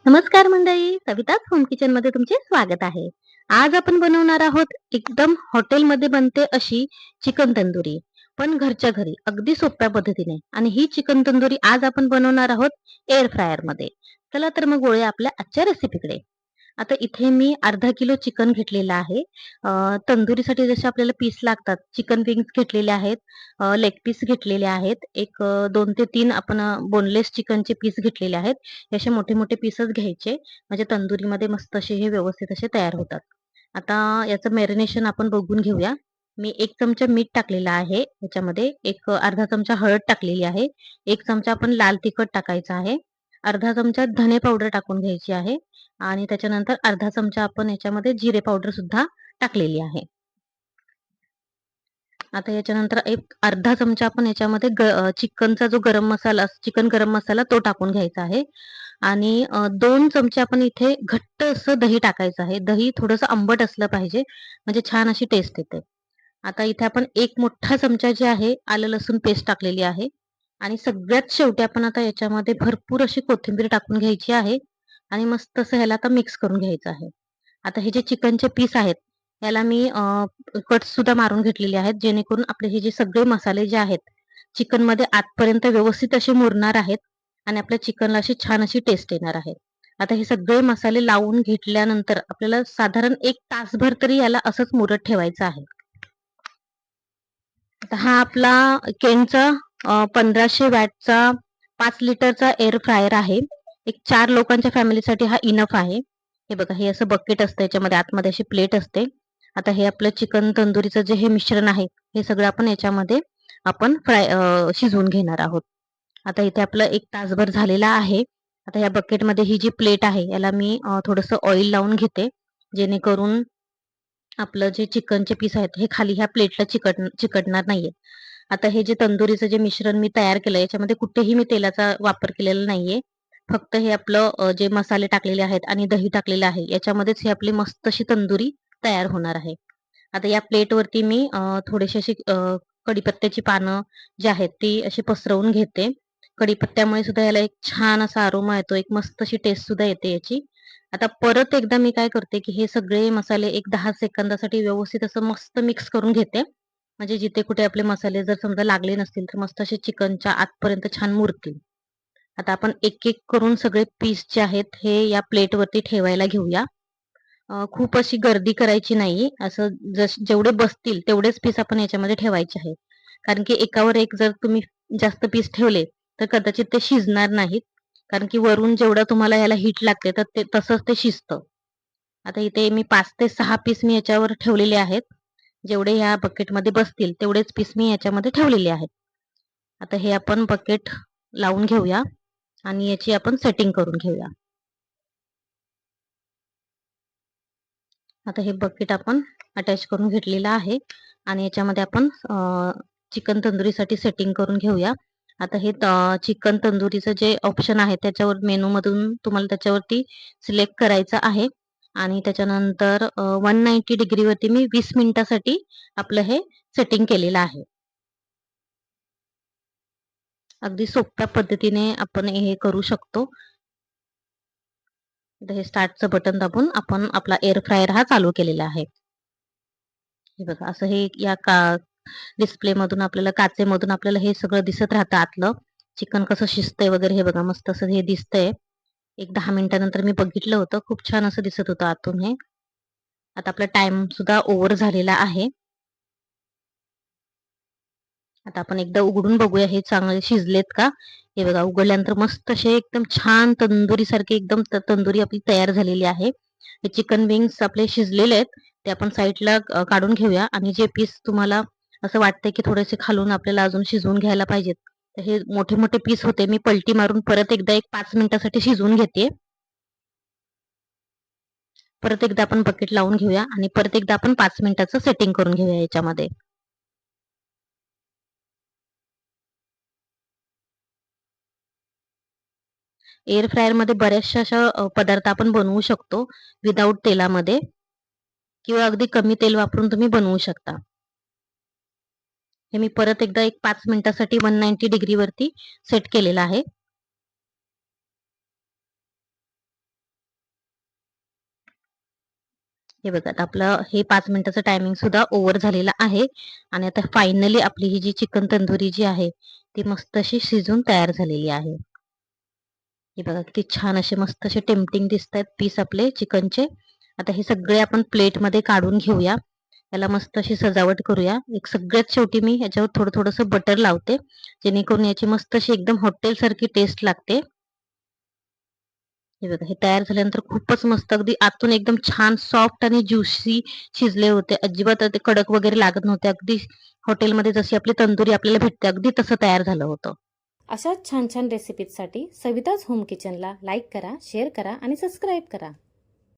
नमस्कार मंडळी, सविताच home kitchen मध्ये तुमचे स्वागत आहे. आज आपण बनवणार आहोत एकदम हॉटेलमध्ये बनते अशी चिकन तंदुरी, पण घरच्या घरी अगदी सोप्या पद्धतीने. आणि ही चिकन तंदुरी आज आपण बनवणार आहोत एअर फ्रायर मध्ये. चला तर मग वळूया आपल्या आजच्या रेसिपीकडे. आता इथे मी अर्धा किलो चिकन घेतलेलं आहे. तंदुरीसाठी जसे आपल्याला पीस लागतात, चिकन विंग्स घेतलेले आहेत, लेग पीस घेतलेले आहेत, एक 2 ते 3 आपण बोनलेस चिकनचे पीस घेतलेले आहेत. हे असे मोठे-मोठे पीसच घ्यायचे, म्हणजे तंदुरीमध्ये मस्त असे हे व्यवस्थित असे तयार होतात. आता याचं मॅरिनेशन आपण बघून घेऊया. मी 1 चमचा मीठ टाकलेलं आहे याच्यामध्ये, एक अर्धा चमचा हळद टाकलेली आहे, 1 चमचा आपण लाल तिखट टाकायचं आहे, अर्धा चमचा धने पावडर टाकून घ्यायची आहे आणि त्याच्यानंतर अर्धा चमचा आपण याच्यामध्ये जिरे पावडर सुद्धा टाकलेली आहे. आता याच्यानंतर एक अर्धा चमचा आपण याच्यामध्ये चिकनचा जो गरम मसाला, चिकन गरम मसाला तो टाकून घ्यायचा आहे आणि 2 चमचे आपण इथे घट्ट असं दही टाकायचं आहे. दही थोडंसं आंबट असलं पाहिजे, म्हणजे छान अशी टेस्ट येते. आता इथे आपण 1 मोठा चमचा जे आहे आलं लसूण पेस्ट टाकलेली आहे आणि सगळ्यात शेवटी आपण आता याच्यामध्ये भरपूर अशी कोथिंबीर टाकून घ्यायची आहे आणि मस्त असं ह्याला आता मिक्स करून घ्यायचं आहे. आता हे जे चिकनचे पीस आहेत, याला मी कट सुद्धा मारून घेतलेले आहेत, जेणेकरून आपले हे जे सगळे मसाले जे आहेत, चिकनमध्ये आतपर्यंत व्यवस्थित असे मुरणार आहेत आणि आपल्या चिकनला अशी छान अशी टेस्ट येणार आहे. आता हे सगळे मसाले लावून घेतल्यानंतर आपल्याला साधारण 1 तासभर तरी याला असंच मुरत ठेवायचं आहे. आता हा आपला केनचा 1500 वॅटचा 5 लिटरचा एअर फ्रायर आहे. एक 4 लोकांच्या फॅमिलीसाठी हा इनफ आहे. हे बघा, हे असं बकेट असतं, याच्यामध्ये आतमध्ये अशी प्लेट असते. आता हे आपलं चिकन तंदुरीचं जे हे मिश्रण आहे, हे सगळं आपण याच्यामध्ये आपण शिजवून घेणार आहोत. आता इथे आपलं 1 तासभर झालेला आहे. आता या बकेटमध्ये ही जी प्लेट आहे, याला मी थोडंसं ऑइल लावून घेते, जेणेकरून आपलं जे चिकनचे पीस आहेत, हे खाली ह्या प्लेटला चिकटणार नाहीये. आता हे जे तंदुरीचं जे मिश्रण मी तयार केलंय, याच्यामध्ये कुठेही मी तेलाचा वापर केलेला नाहीये. फक्त हे आपलं जे मसाले टाकलेले आहेत आणि दही टाकलेलं आहे, याच्यामध्येच ही आपली मस्त अशी तंदुरी तयार होणार आहे. आता या प्लेटवरती मी थोडेसे असे कढीपत्त्याची पानं जी आहेत, ती अशी पसरवून घेते. कढीपत्त्यामुळे सुद्धा याला एक छान असा अरोमा येतो, एक मस्त अशी टेस्ट सुद्धा येते याची. आता परत एकदा मी काय करते, की हे सगळे मसाले एक 10 सेकंदासाठी व्यवस्थित असं मस्त मिक्स करून घेते. म्हणजे जिथे कुठे आपले मसाले जर समजा लागले नसतील, तर मस्त असे चिकनच्या आतपर्यंत छान मुरतील. आता आपण एक-एक करून सगळे पीस जे आहेत, हे या प्लेटवरती ठेवायला घेऊया. खूप अशी गर्दी करायची नाही. असं जेवढे बसतील तेवढेच पीस आपण याच्यामध्ये ठेवायचे आहे. कारण की एकावर एक जर तुम्ही जास्त पीस ठेवले, तर कदाचित ते शिजणार नाहीत. कारण की वरून जेवढं तुम्हाला याला हीट लागते, तर ते तसंच ते शिजतं. आता इथे मी 5 ते 6 पीस मी याच्यावर ठेवलेले आहेत. जेवढे ह्या बकेटमध्ये बसतील तेवढेच पीस मी याच्यामध्ये ठेवलेले आहेत. आता हे आपण बकेट लावून घेऊया आणि याची आपण सेटिंग करून घेऊया. आता हे बकेट आपण अटॅच करून घेतलेलं आहे आणि याच्यामध्ये आपण चिकन तंदुरीसाठी सेटिंग करून घेऊया. आता हे चिकन तंदुरीचं जे ऑप्शन आहे, त्याच्यावर मेनूमधून तुम्हाला त्याच्यावरती सिलेक्ट करायचं आहे आणि त्याच्यानंतर 190 डिग्रीवरती मी 20 मिनिटासाठी आपलं हे सेटिंग केलेलं आहे. अगदी सोप्या पद्धतीने आपण हे करू शकतो. आता हे स्टार्टचं बटन दाबून आपण आपला एअर फ्रायर हा चालू केलेला आहे. हे बघा, असं हे या डिस्प्लेमधून आपल्याला, काचेमधून आपल्याला हे सगळं दिसत राहतं आतलं. चिकन कसं शिजतंय वगैरे हे बघा, मस्त असं हे दिसतंय. एक 10 मिनिटानंतर मी बघितलं होतं. खूप छान असं दिसत होतं आतून हे. आता आपला टाईम सुद्धा ओव्हर झालेला आहे. आता आपण एकदा उघडून बघूया हे चांगले शिजलेत का? हे बघा, उघडल्यानंतर मस्त असे एकदम छान तंदुरीसारखे एकदम तंदुरी आपली तयार झालेली आहे. हे चिकन विंग्स आपले शिजलेले आहेत. ते आपण साईडला काढून घेऊया आणि जे पीस तुम्हाला असं वाटतंय की थोडेसे खालून आपल्याला अजून शिजवून घ्यायला पाहिजेत, तर हे मोठे-मोठे पीस होते. मी पलटी मारून परत एकदा एक 5 मिनिटासाठी शिजवून घेते. परत एकदा आपण बकेट लावून घेऊया आणि परत एकदा आपण 5 मिनिटाचं सेटिंग करून घेऊया याच्यामध्ये. एअर फ्रायरमध्ये बऱ्याचशा अशा पदार्थ आपण बनवू शकतो विदाऊट तेलामध्ये, किंवा अगदी कमी तेल वापरून तुम्ही बनवू शकता. हे मी परत एकदा एक 5 मिनिटासाठी 190 डिग्रीवरती सेट केलेलं आहे. हे बघा आता आपलं हे 5 मिनिटाचं टायमिंग सुद्धा ओव्हर झालेलं आहे आणि आता फायनली आपली ही जी चिकन तंदुरी जी आहे ती मस्त अशी शिजून तयार झालेली आहे. हे बघा किती छान असे मस्त असे टेम्प्टिंग दिसतायत पीस आपले चिकनचे. आता हे सगळे आपण प्लेटमध्ये काढून घेऊया. याला मस्त अशी सजावट करूया. एक सगळ्यात शेवटी मी ह्याच्यावर थोडंसं बटर लावते, जेणेकरून याची मस्त अशी एकदम हॉटेलसारखी टेस्ट लागते. हे बघा हे तयार झाल्यानंतर खूपच मस्त अगदी आतून एकदम छान सॉफ्ट आणि ज्युसी शिजले होते. अजिबात ते कडक वगैरे लागत नव्हते. अगदी हॉटेलमध्ये जशी आपली तंदुरी आपल्याला भेटते अगदी तसं तयार झालं होतं. अशाच छान छान रेसिपीजसाठी सविताज होम किचनला लाईक करा, शेअर करा आणि सबस्क्राईब करा.